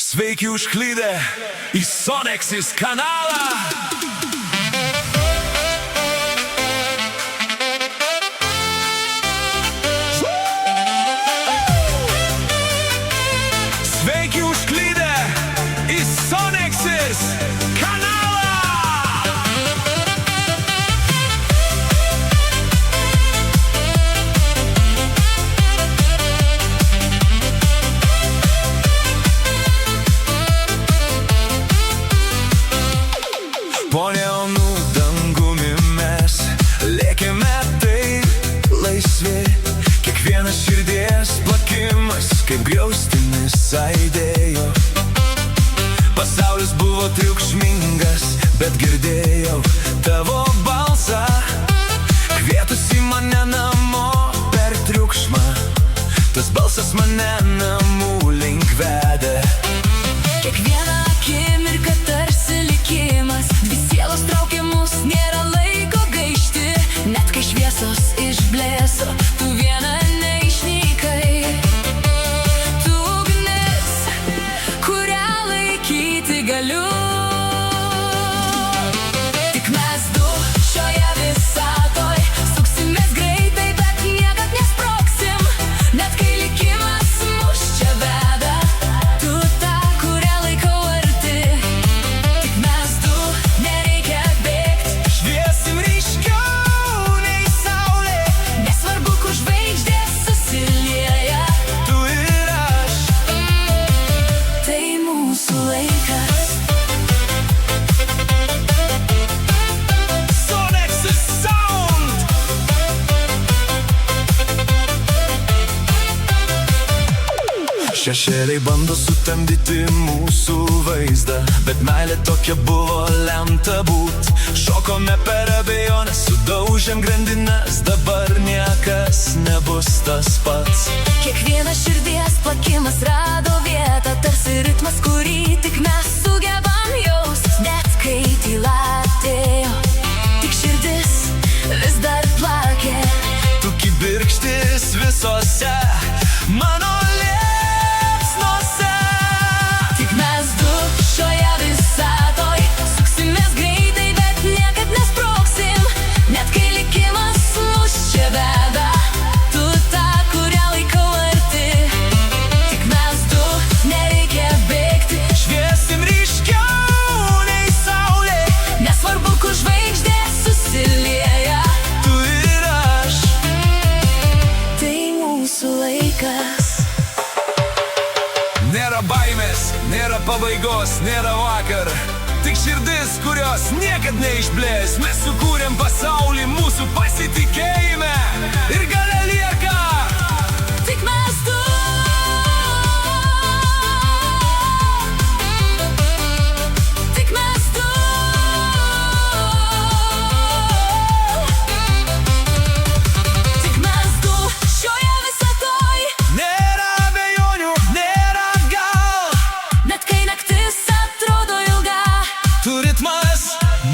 Sveiki užklydę į Sonexis kanalą. Sveiki užklydę į Sonexis kanalą. Po neonų dangumi mes lėkėme taip laisvi. Kiekvienas širdies plakimas kaip griaustinis aidėjo. Pasaulis buvo triukšmingas, bet girdėjau tavo balsą, kvietusi mane namo per triukšmą. Tas balsas mane namų link vedė. Kiekvieną akimirką tarsi likimas, dvi sielos traukia mus, nėra laiko gaišti. Net kai šviesos išblėso, tu viena neišnykai. Tu ugnis, kurią laikyti galiu. Tik mes du šioje visatoj suksimės greitai, bet niekad nesprogsim. Net kai likimas mus čia veda, tu ta, kurią laikau arti. Tik mes du, nereikia bėgt, Šviesim ryškiau nei saulė. nesvarbu kur žvaigždės susilieja. Tu ir aš. Tai mūsų laikas. Sonexis Sound. Šešėliai bando sutamdyti mūsų vaizdą, bet meilė tokia buvo lemta būt. Šokome per abejonės, sudaužėm grandines, dabar niekas nebus tas pats. Kiekvienas širdies plakimas rado vietą, tarsi ritmas, kurį tik mes sugebam jaust. Net kai tyla atėjo, tik širdis vis dar plakė. Tu kibirkštis visose mano liepsnose. Tik mes du šioje visatoj suksimės greitai, bet niekad nesprogsim. Net kai likimas mus čia veda, tu ta, kurią laikau arti. Tik mes du, nereikia bėgti, Šviesim ryškiau nei saulė. nesvarbu kur žvaigždės susilieja. Tu ir aš. Tai mūsų laikas. Nėra baimės, nėra pabaigos, nėra vakar. Tik širdis, kurios niekad neišblės. Mes sukūrėm pasaulį mūsų pasitikėjime. Ir gale lieka Tik mes du. Tik mes du. Tik mes du šioje visatoj. nėra abejonių, nėra gal. Net kai naktis atrodo ilga, Tu ritmas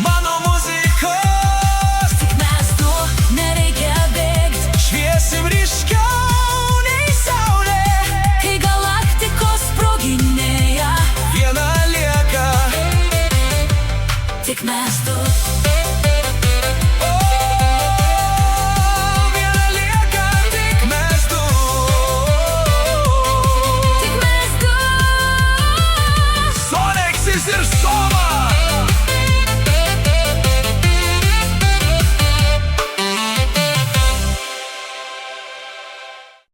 mano muzikos. tik mes du, nereikia bėgt. Šviesim ryškiau nei saulė. Kai galaktikos sproginėja, Viena lieka. tik mes du. O, viena lieka, tik mes du. Tik mes du. Sonexis ir Soma.